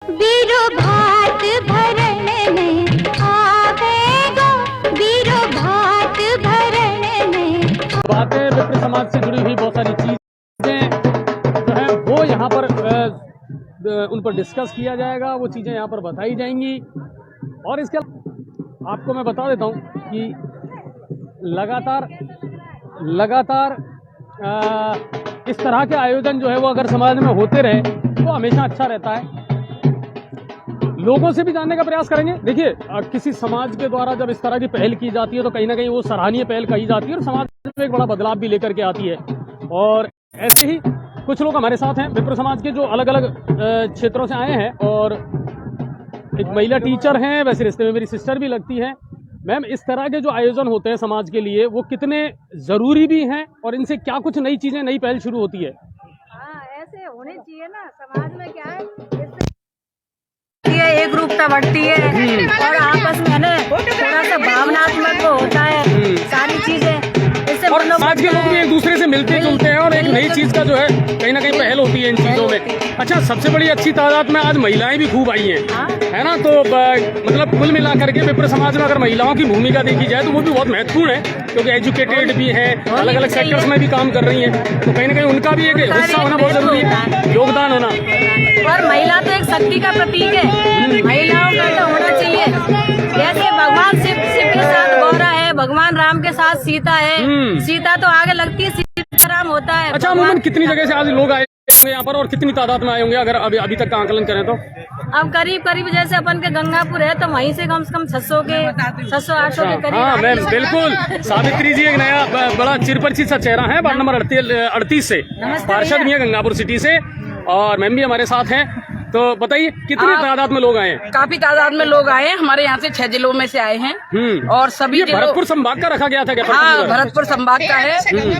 बीरो भात भरण में आवेगो, बीरो भात भरण में। बातें विप्र समाज से जुड़ी हुई बहुत सारी चीजें जो है वो यहाँ पर उन पर डिस्कस किया जाएगा, वो चीज़ें यहाँ पर बताई जाएंगी। और इसके आपको मैं बता देता हूँ कि लगातार इस तरह के आयोजन जो है वो अगर समाज में होते रहे तो हमेशा अच्छा रहता है। लोगों से भी जानने का प्रयास करेंगे। देखिए, किसी समाज के द्वारा जब इस तरह की पहल की जाती है तो कहीं ना कहीं वो सराहनीय पहल कही जाती है और समाज में एक बड़ा बदलाव भी लेकर के आती है। और ऐसे ही कुछ लोग हमारे साथ हैं विप्र समाज के जो अलग अलग क्षेत्रों से आए हैं, और एक महिला टीचर हैं, वैसे रिश्ते में मेरी सिस्टर भी लगती है। मैम, इस तरह के जो आयोजन होते हैं समाज के लिए वो कितने ज़रूरी भी हैं और इनसे क्या कुछ नई चीज़ें, नई पहल शुरू होती है? हाँ, ऐसे होने चाहिए ना। समाज में क्या है, एक रूपता बढ़ती है और आपस में ना थोड़ा सा भावनात्मक होता है सारी चीजें। और समाज के लोग भी एक दूसरे से मिलते जुलते हैं और एक नई चीज का जो है कहीं ना कहीं पहल होती है इन चीजों में। अच्छा, सबसे बड़ी अच्छी तादाद में आज महिलाएं भी खूब आई हैं, है ना? तो मतलब कुल मिलाकर के विप्र समाज में अगर महिलाओं की भूमिका देखी जाए तो वो भी बहुत महत्वपूर्ण है, क्योंकि एजुकेटेड भी है, अलग अलग सेक्टर्स में भी काम कर रही हैं, तो कहीं ना कहीं उनका भी एक हिस्सा होना बहुत जरूरी है, योगदान होना। और महिला तो एक शक्ति का प्रतीक है, महिलाओं का तो होना चाहिए। जैसे भगवान शिव के साथ गौरा है, भगवान राम के साथ सीता है, सीता तो आगे लगती है, सीताराम होता है। अच्छा, अमूमन कितनी जगह से आज लोग आए होंगे यहाँ पर और कितनी तादाद में आए होंगे अगर अभी तक का आकलन करें तो? अब करीब जैसे अपन के गंगापुर है तो वहीं से कम 600 800 के करीब। हाँ मैम, बिल्कुल। सावित्री जी एक नया बड़ा चिरपरिचित सा चेहरा है, वार्ड नंबर 38 से पार्षद भी है गंगापुर सिटी से, और मैम भी हमारे साथ हैं। तो बताइए, कितनी तादाद में लोग आए हैं? काफी तादाद में लोग आए हैं, हमारे यहाँ से 6 जिलों में से आए हैं और सभी भरतपुर संभाग का रखा गया था क्या? हाँ, भरतपुर संभाग का है।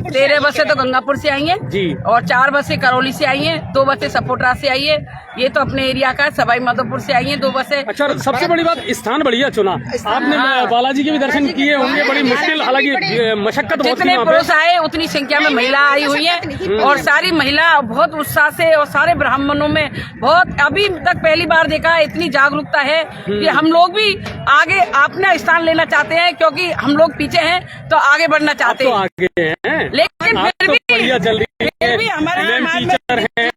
13 बसें तो गंगापुर से आई हैं जी, और 4 बसें करौली से आई हैं, 2 बसें सपोटरा से आई है, ये तो अपने एरिया का सवाई माधोपुर से आई हैं 2 बसें। अच्छा, सबसे बड़ी बात, स्थान बढ़िया चुना आपने। बालाजी के भी दर्शन किए होंगे, बड़ी मुश्किल, हालांकि मशक्कत बहुत। जितने पुरुष आए उतनी संख्या में महिला आई हुई है, और सारी महिला बहुत उत्साह से, और सारे ब्राह्मणों में बहुत अभी तक पहली बार देखा है, इतनी जागरूकता है कि हम लोग भी आगे अपना स्थान लेना चाहते हैं, क्योंकि हम लोग पीछे हैं तो आगे बढ़ना चाहते हैं। आगे हैं, लेकिन फिर भी हमारे टीचर हैं,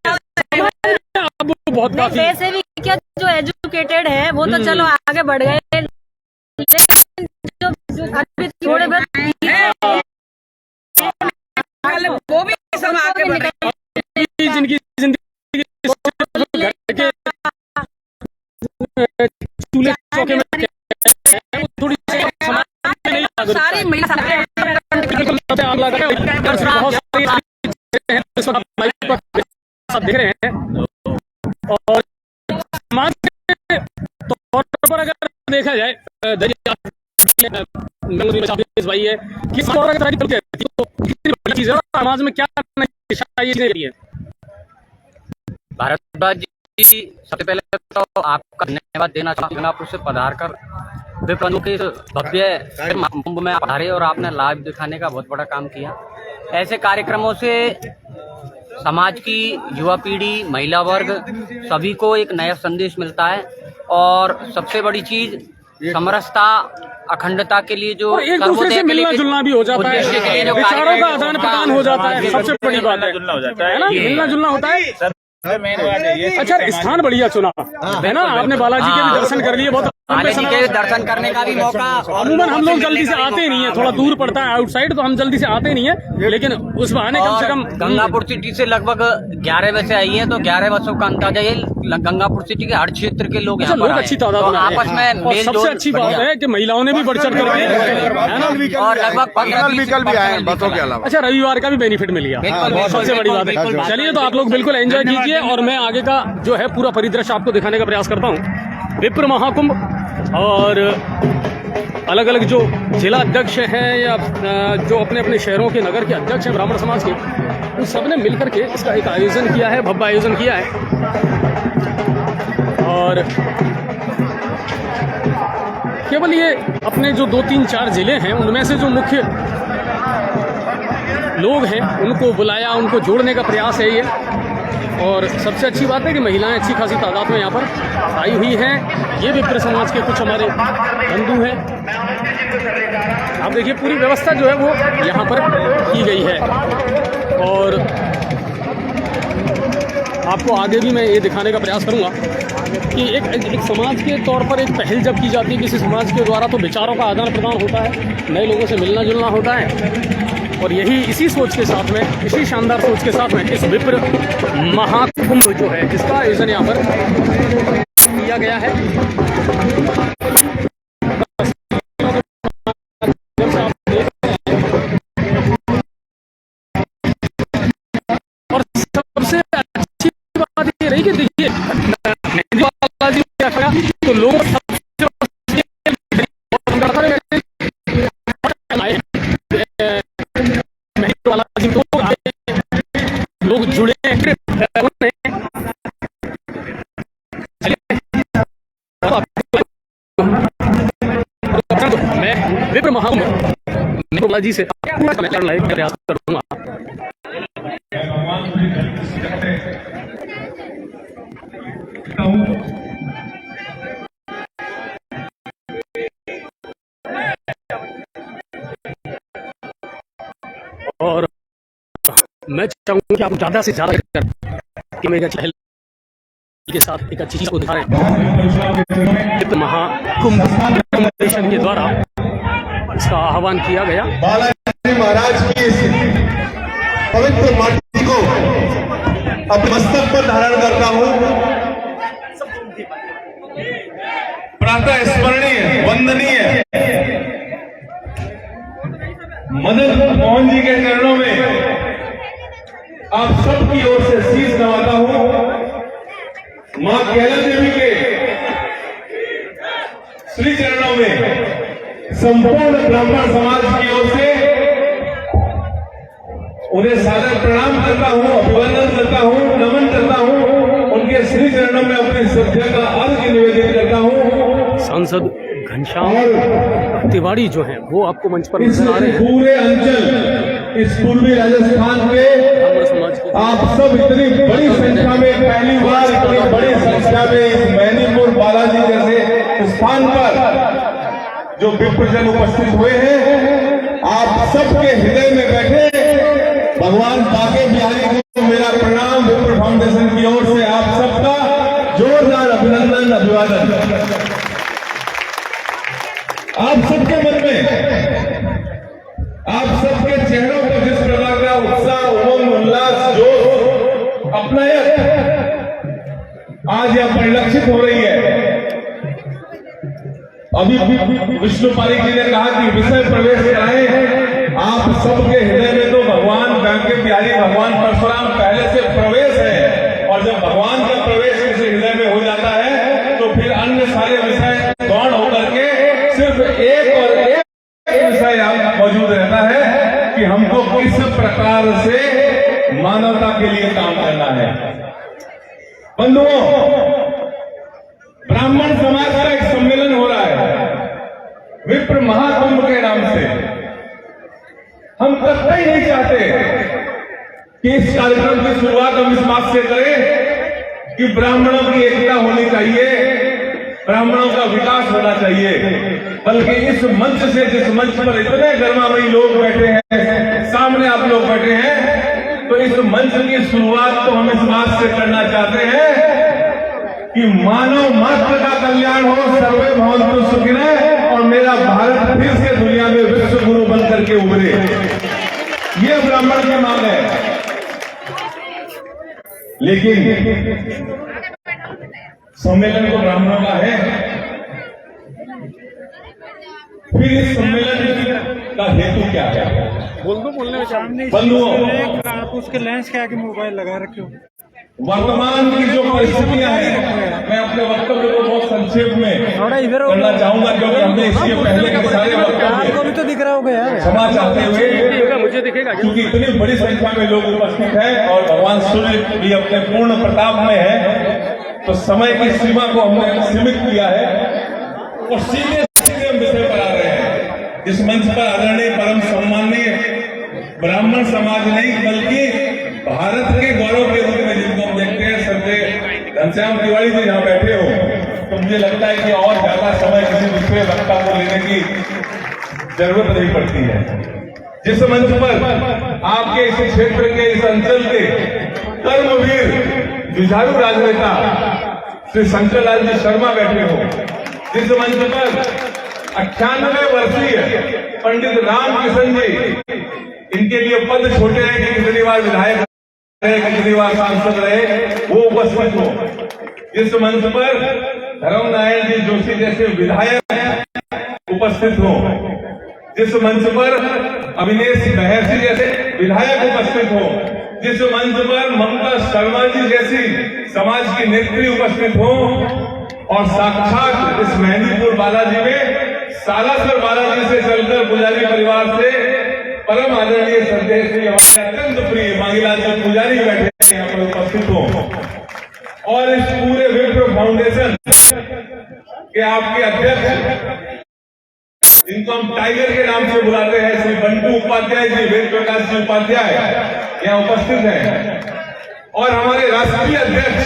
अब बहुत काफी वैसे भी क्या जो एजुकेटेड है वो तो चलो आगे बढ़ गए, जो अभी थोड़े बहुत वो भी सब आगे बढ़ गए, जिनकी जिंदगी चूल्हे चौके में थोड़ी सारी महिला देख रहे हैं। और समाज के तौर पर अगर देखा जाए, भाई है किस चीज समाज में क्या करना चाहिए? भारद्वाज जी, सबसे पहले तो आपका धन्यवाद देना चाहूँगा, गंगापुर से पधार कर विप्र के भव्य कुंभ में पधारे और आपने लाइव दिखाने का बहुत बड़ा काम किया। ऐसे कार्यक्रमों से समाज की युवा पीढ़ी, महिला वर्ग सभी को एक नया संदेश मिलता है, और सबसे बड़ी चीज समरसता, अखंडता के लिए जो एक दूसरे से मिलना जुलना भी हो जाता है, विचारों का आदान प्रदान हो जाता है, सबसे बड़ी बात है ना, मिलना जुलना होता है। अच्छा, स्थान बढ़िया चुना है ना आपने, बालाजी के भी दर्शन कर लिए, बहुत बालाजी के दर्शन करने का भी मौका। अमूमन हम लोग जल्दी से आते नहीं है, थोड़ा दूर पड़ता है आउटसाइड, तो हम जल्दी से आते नहीं है, लेकिन उस बहाने कम से कम गंगापुर सिटी से लगभग 11 बसें आई हैं, तो 11 बसों का अंदाजा ये गंगापुर सिटी के हर क्षेत्र के लोग लोग अच्छी तादाद में आपस में। और सबसे अच्छी बात है कि महिलाओं ने भी बढ़ चढ़ कर, और लगभग 15 भी आए बसों के अलावा। अच्छा, रविवार का भी बेनिफिट मिल गया, सबसे बड़ी बात है। चलिए, तो आप लोग बिल्कुल एंजॉय कीजिए, और मैं आगे का जो है पूरा परिदृश्य आपको दिखाने का प्रयास करता हूँ। विप्र महाकुंभ और अलग अलग जो जिला अध्यक्ष हैं या जो अपने अपने शहरों के, नगर के अध्यक्ष हैं ब्राह्मण समाज के, उन सब ने मिलकर के इसका एक आयोजन किया है, भव्य आयोजन किया है। और केवल ये अपने जो 2-3-4 जिले हैं उनमें से जो मुख्य लोग हैं उनको बुलाया, उनको जोड़ने का प्रयास है ये। और सबसे अच्छी बात है कि महिलाएं अच्छी खासी तादाद में यहाँ पर आई हुई हैं। ये विप्र समाज के कुछ हमारे बंधु हैं। आप देखिए पूरी व्यवस्था जो है वो यहाँ पर की गई है और आपको आगे भी मैं ये दिखाने का प्रयास करूँगा कि एक समाज के तौर पर एक पहल जब की जाती है किसी समाज के द्वारा तो विचारों का आदान प्रदान होता है, नए लोगों से मिलना जुलना होता है और यही इसी सोच के साथ में, इसी शानदार सोच के साथ में इस विप्र महाकुंभ जो है इसका आयोजन यहाँ पर किया गया है। और सबसे अच्छी बात ये रही कि देखिए तो लोग लोग जुड़े मैं विप्र महाकुंभ जी से प्रयास करूंगा। और मैं चाहूंगा कि आप ज़्यादा से ज़्यादा कि मेरे चहल के साथ एक अच्छी चीज़ को दिखा रहे हैं। महाकुंभ फाउंडेशन के द्वारा इसका आह्वान किया गया। बालाजी महाराज की इस पवित्र माटी को अपने मस्तक पर धारण करता हूँ। प्रातः स्मरणीय वंदनीय मदन मोहन जी के चरणों में आप सबकी ओर से शीश नवाता हूं। मां कैला देवी के श्री चरणों में संपूर्ण ब्राह्मण समाज की ओर से उन्हें सादर प्रणाम करता हूं, अभिवादन करता हूं, नमन करता हूं। उनके श्री चरणों में अपनी श्रद्धा का अर्घ्य निवेदित करता हूं। सांसद घनश्याम तिवारी जो हैं वो आपको मंच पर इस नजर आ रहे हैं। पूरे अंचल, इस पूर्वी राजस्थान के आप सब इतनी बड़ी संख्या में पहली बार इतनी बड़ी संख्या में इस मैनीपुर बालाजी जैसे स्थान पर जो विप्रजन उपस्थित हुए हैं, आप सबके हृदय में बैठे भगवान बाके बिहारी को मेरा प्रणाम विप्र फाउंडेशन की ओर से आप सबका जोरदार अभिनंदन, अभिवादन। आप सबके मन में, आप सबके चेहरों पर जिस प्रकार का उत्साह, उमंग, उल्लास, जोश, अपनायत आज यह परिलक्षित हो रही है। अभी विष्णु पारी जी ने कहा कि विषय प्रवेश कराएं। आप सबके हृदय में तो भगवान बांके बिहारी, भगवान परशुराम पहले से प्रवेश है और जब भगवान का प्रवेश किसी हृदय में हो जाता है तो फिर अन्य सारे विषय गौण होकर के सिर्फ एक और एक विषय मौजूद रहता है कि हमको किस प्रकार से मानवता के लिए काम करना है। बंधुओं, ब्राह्मण समाज का एक सम्मेलन हो रहा है विप्र महाकुंभ के नाम से। हम कतई नहीं चाहते कि इस कार्यक्रम की शुरुआत हम इस बात से करें कि ब्राह्मणों की एकता होनी चाहिए, ब्राह्मणों का विकास होना चाहिए, बल्कि इस मंच से, जिस मंच पर इतने गर्मामयी लोग बैठे हैं, सामने आप लोग बैठे हैं, तो इस मंच की शुरुआत तो हम इस बात से करना चाहते हैं कि मानव मात्र का कल्याण हो, सर्वे भवन्तु सुखिनः, और मेरा भारत फिर से दुनिया में विश्व गुरु बन करके उभरे। ये ब्राह्मण की मांग है। लेकिन सम्मेलन तो ब्राह्मणों का है, फिर इस सम्मेलन का हेतु क्या है? बोलने में सामने बंधुओं, आप उसके लेंस के आगे मोबाइल लगा रखे हो। वर्तमान की जो परिस्थितियां हैं, मैं अपने वक्तव्य को बहुत संक्षेप में करना चाहूंगा, क्योंकि हमने इसके पहले के सारे वक्तव्य भी तो दिख रहा होगा यार, क्षमा चाहते हुए, मुझे दिखेगा क्योंकि इतनी बड़ी संख्या में लोग उपस्थित हैं और भगवान सूर्य भी अपने पूर्ण प्रताप में है, तो समय की सीमा को हमने सीमित किया है और सीधे सीधे हम विषय पर आ रहे हैं। इस मंच पर आदरणीय परम सम्माननीय ब्राह्मण समाज नहीं बल्कि भारत के गौरव के रूप में जिनको हम घनश्याम तिवारी जी यहाँ बैठे हो तो मुझे लगता है कि और ज्यादा समय किसी दूसरे वक्ता को लेने की जरूरत नहीं पड़ती है। जिस मंच पर आपके इस क्षेत्र के, इस अंचल के कर्मवीर जुझारू राजनेता श्री शंकर लाल जी शर्मा बैठे हो, जिस मंच पर 98 वर्षीय पंडित राम किशन जी, इनके लिए पद छोटे हैं कि कितनी बार विधायक रहे, कितनी बार सांसद रहे, वो उपस्थित हो, जिस मंच पर धर्म नारायण जी जोशी जैसे विधायक उपस्थित हो, जिस मंच पर अविनेश महर्षि जैसे विधायक उपस्थित हो, जिस मंच पर ममता शर्मा जी जैसी समाज की नेत्री उपस्थित हो, और साक्षात इस मेहंदीपुर बालाजी में सालासर बालाजी से चलकर पुजारी परिवार से परम आदरणीय श्रद्धेय श्री हमारे अत्यंत प्रिय मांगीलाल जी पुजारी बैठे यहाँ पर उपस्थित हो, और इस पूरे विप्र फाउंडेशन के आपके अध्यक्ष, जिनको हम टाइगर के नाम से बुलाते हैं, श्री बंटू उपाध्याय जी, वेद प्रकाश जी उपाध्याय यहाँ उपस्थित हैं, और हमारे राष्ट्रीय अध्यक्ष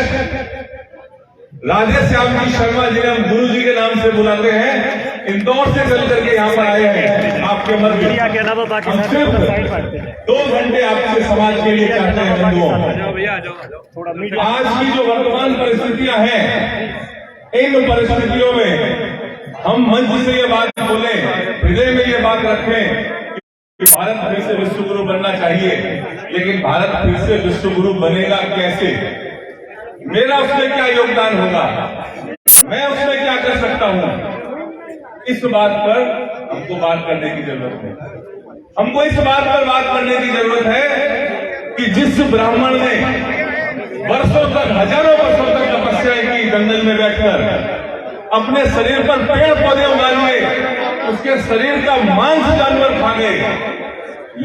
राधे श्याम जी शर्मा जी, हम गुरु जी के नाम से बुलाते हैं, इंदौर से चल करके यहाँ पर आए हैं आपके मध्य। हम सिर्फ 2 घंटे आपसे समाज के लिए चाहते हैं बंधुओं। आज की जो वर्तमान परिस्थितियां हैं, इन परिस्थितियों में हम मंच से ये बात बोले, हृदय में ये बात रखें कि भारत फिर से विश्व गुरु बनना चाहिए, लेकिन भारत फिर से विश्व गुरु बनेगा कैसे? मेरा उसमें क्या योगदान होगा, मैं उसमें क्या कर सकता हूं? इस बात पर हमको बात करने की जरूरत है। हमको इस बात पर बात करने की जरूरत है कि जिस ब्राह्मण ने वर्षों तक, हजारों वर्षों तक तपस्या की जंगल में बैठकर अपने शरीर पर पेड़ पौधे उगा लिए, उसके शरीर का मांस जानवर खा गए,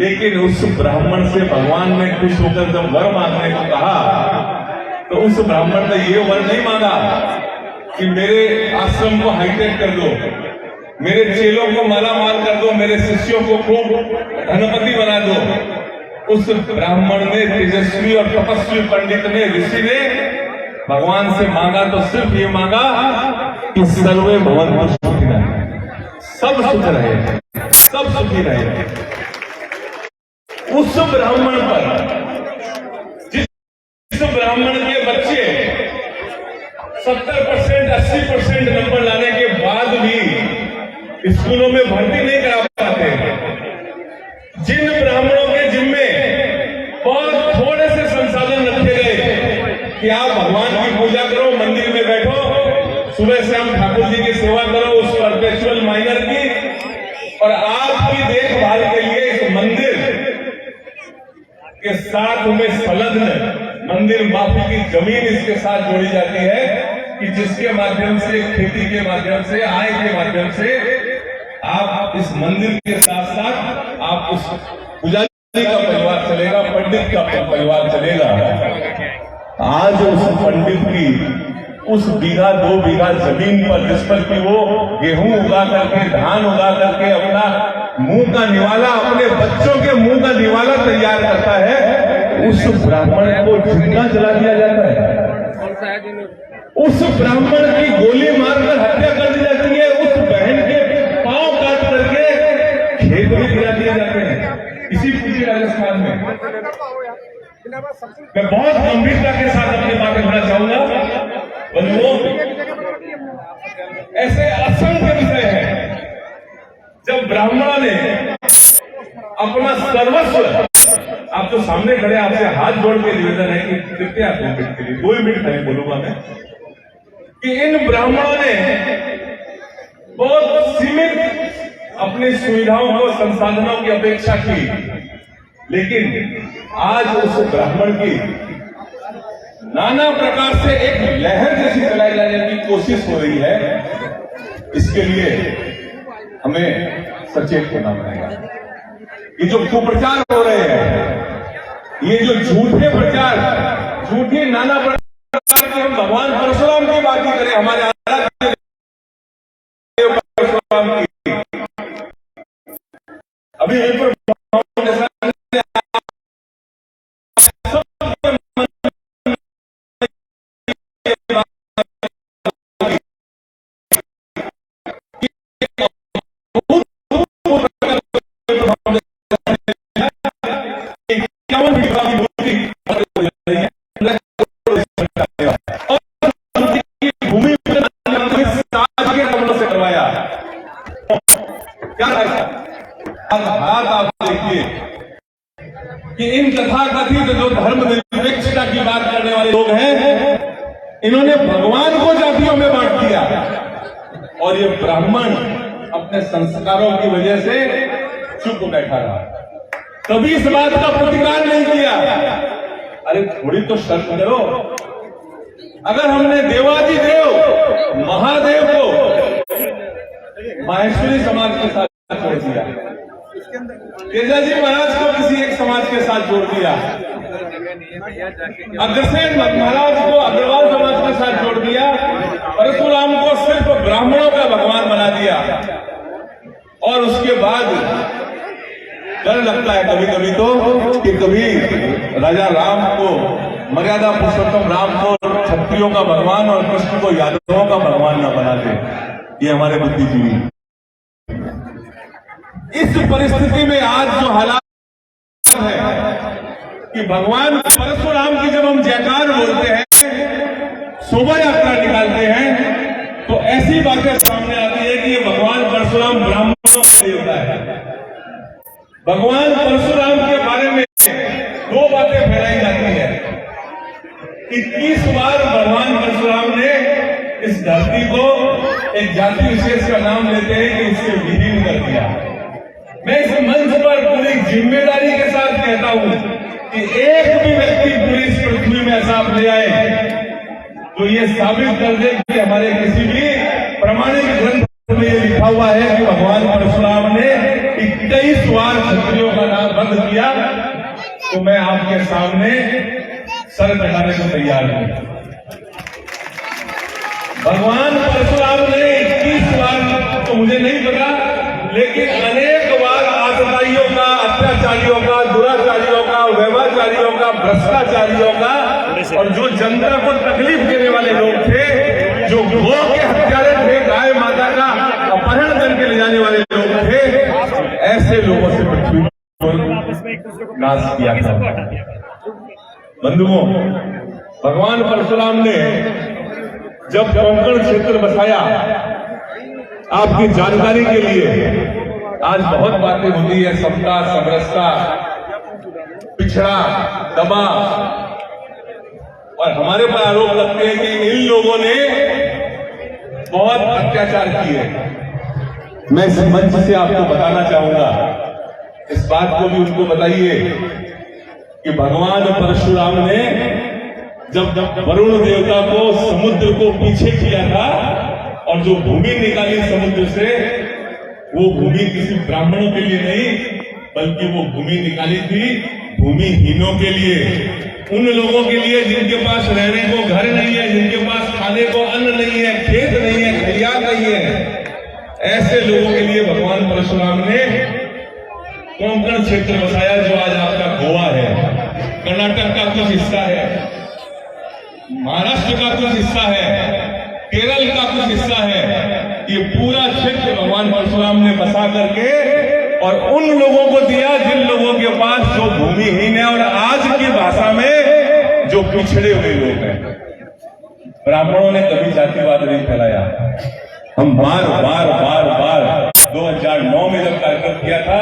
लेकिन उस ब्राह्मण से भगवान ने खुश होकर जब वर मांगने को कहा तो उस ब्राह्मण ने ये वर नहीं मांगा कि मेरे आश्रम को हाईटेक कर दो, मेरे चेलों को मालामाल कर दो, मेरे शिष्यों को खूब धनपति बना दो। उस ब्राह्मण ने, तेजस्वी और तपस्वी पंडित ने, ऋषि ने भगवान से मांगा तो सिर्फ ये मांगा कि सर्वे भवन्तु सुखिनः, सब सुख रहे, सब सुखी रहे। उस ब्राह्मण पर, जिस ब्राह्मण के बच्चे 70%, 80% नंबर लाने के बाद भी स्कूलों में भर्ती नहीं करा पाते, जिन ब्राह्मणों के जिम्मे बहुत थोड़े से संसाधन रखे गए कि आप भगवान की पूजा करो, मंदिर में बैठो, सुबह से हम ठाकुर जी की सेवा करो उस परपेचुअल माइनर की, और आपकी देखभाल के लिए इस मंदिर के साथ में संलग्न मंदिर माफी की जमीन इसके साथ जोड़ी जाती है कि जिसके माध्यम से, खेती के माध्यम से, आय के माध्यम से आप इस मंदिर के साथ साथ आप उस पुजारी का परिवार चलेगा, पंडित का परिवार चलेगा। आज उस पंडित की उस बीघा 2 बीघा जमीन पर, जिस पर कि वो गेहूं उगा करके, धान उगा करके अपना मुंह का निवाला, अपने बच्चों के मुंह का निवाला तैयार करता है, उस ब्राह्मण को जिंदा जला दिया जाता है, उस ब्राह्मण की गोली मारकर हत्या कर दी जाती है, उस बहन के पांव काट करके खेत में गिरा दिए जाते हैं, इसी पूरे राजस्थान में। मैं बहुत गंभीरता के साथ अपनी बातें कहना चाहूंगा बंधुओं, ऐसे असंख्य विषय हैं जब ब्राह्मणों ने अपना सर्वस्व, आप तो सामने खड़े, आपसे हाथ जोड़ के निवेदन है कि कृपया 2 मिनट के लिए, 2 मिनट नहीं बोलूंगा मैं, कि इन ब्राह्मणों ने बहुत सीमित अपनी सुविधाओं को, संसाधनों की अपेक्षा की, लेकिन आज उस ब्राह्मण की नाना प्रकार से एक लहर जैसी चलाई जाने की कोशिश हो रही है। इसके लिए हमें सचेत होना पड़ेगा। ये जो कुप्रचार हो रहे हैं, ये जो झूठे प्रचार, झूठी नाना प्रकार की, हम भगवान परशुराम की बात ही करें, हमारे आराध्य देव परशुराम की, अभी कि इन तथाकथित जो धर्म निरपेक्षता की बात करने वाले लोग हैं, इन्होंने भगवान को जातियों में बांट दिया और ये ब्राह्मण अपने संस्कारों की वजह से चुप बैठा रहा, कभी इस बात का प्रतिकार नहीं किया। अरे थोड़ी तो शर्त करो। अगर हमने देवादिदेव महादेव को माहेश्वरी समाज के साथ जोड़ दिया, केजाजी महाराज को किसी एक समाज के साथ जोड़ दिया, अग्रसेन महाराज को अग्रवाल समाज के साथ जोड़ दिया, परशुराम को सिर्फ ब्राह्मणों का भगवान बना दिया, और उसके बाद डर लगता है कभी कभी तो कि कभी राजा राम को, मर्यादा पुरुषोत्तम राम को क्षत्रियों का भगवान और कृष्ण को यादवों का भगवान न बना दे। ये हमारे बुद्धिजीवी। इस परिस्थिति में आज जो हालात है कि भगवान परशुराम की जब हम जयकार बोलते हैं, शोभा यात्रा निकालते हैं, तो ऐसी बातें सामने आती है कि ये भगवान परशुराम ब्राह्मणों का देवता है। भगवान परशुराम के बारे में दो बातें फैलाई जाती है। 21 बार भगवान परशुराम ने इस धरती को एक जाति विशेष का नाम लेते हैं कि इससे विलीन कर दिया। मैं इस मंच पर पूरी जिम्मेदारी के साथ कहता हूं कि एक भी व्यक्ति पूरी इस पृथ्वी में ऐसा आप ले आए तो ये साबित कर दे कि हमारे किसी भी प्रमाणिक ग्रंथ में ये लिखा हुआ है कि भगवान परशुराम ने 21 बार क्षत्रियों का नाम बंद किया, तो मैं आपके सामने सर कटाने को तैयार हूं। भगवान परशुराम ने 21 बार तो मुझे नहीं पता, लेकिन अनेक बार आतताइयों का, अत्याचारियों का, दुराचारियों का, व्यभाचारियों का, भ्रष्टाचारियों का, और जो जनता को तकलीफ देने वाले लोग थे, जो गौ के हत्यारे थे, गाय माता का अपहरण करके ले जाने वाले लोग थे, ऐसे लोगों से पृथ्वी को नाश किया था। बंधुओं, भगवान परशुराम ने जब कोंकण क्षेत्र बसाया, आपकी जानकारी के लिए, आज बहुत बातें होती है, समता, समरसता, पिछड़ा, दबा, और हमारे पर आरोप लगते हैं कि इन लोगों ने बहुत अत्याचार किए। मैं इस मंच से आपको बताना चाहूंगा, इस बात को भी उनको बताइए कि भगवान परशुराम ने जब वरुण देवता को, समुद्र को पीछे किया था और जो भूमि निकाली समुद्र से, वो भूमि किसी ब्राह्मणों के लिए नहीं, बल्कि वो भूमि निकाली थी भूमिहीनों के लिए, उन लोगों के लिए जिनके पास रहने को घर नहीं है, जिनके पास खाने को अन्न नहीं है, खेत नहीं है, खलियान नहीं है, ऐसे लोगों के लिए भगवान परशुराम ने कोंकण क्षेत्र बसाया, जो आज आपका गोवा है, कर्नाटक का कुछ हिस्सा है, महाराष्ट्र का कुछ हिस्सा है, केरल का कुछ हिस्सा है। ये पूरा क्षेत्र भगवान परशुराम ने बसा करके और उन लोगों को दिया जिन लोगों के पास जो भूमिहीन है और आज की भाषा में जो पिछड़े हुए लोग हैं। ब्राह्मणों ने कभी जातिवाद नहीं फैलाया। हम बार बार बार बार 2009 में जब कार्यक्रम किया था,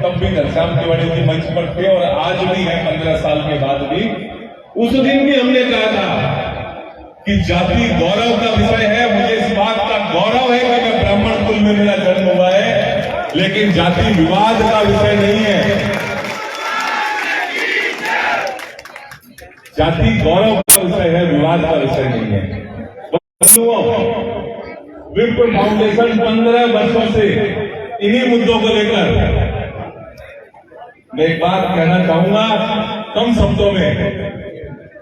तब भी घनश्याम तिवारी जी मंच पर थे और आज भी है, 15 साल के बाद भी। उस दिन भी हमने कहा था कि जाति गौरव का विषय है। मुझे इस बात का गौरव है कि मैं ब्राह्मण कुल में मेरा जन्म हुआ है, लेकिन जाति विवाद का विषय नहीं है। जाति गौरव का विषय है, विवाद का विषय नहीं है। विप्र फाउंडेशन 15 वर्षों से इन्हीं मुद्दों को लेकर मैं एक बात कहना चाहूंगा कम शब्दों में।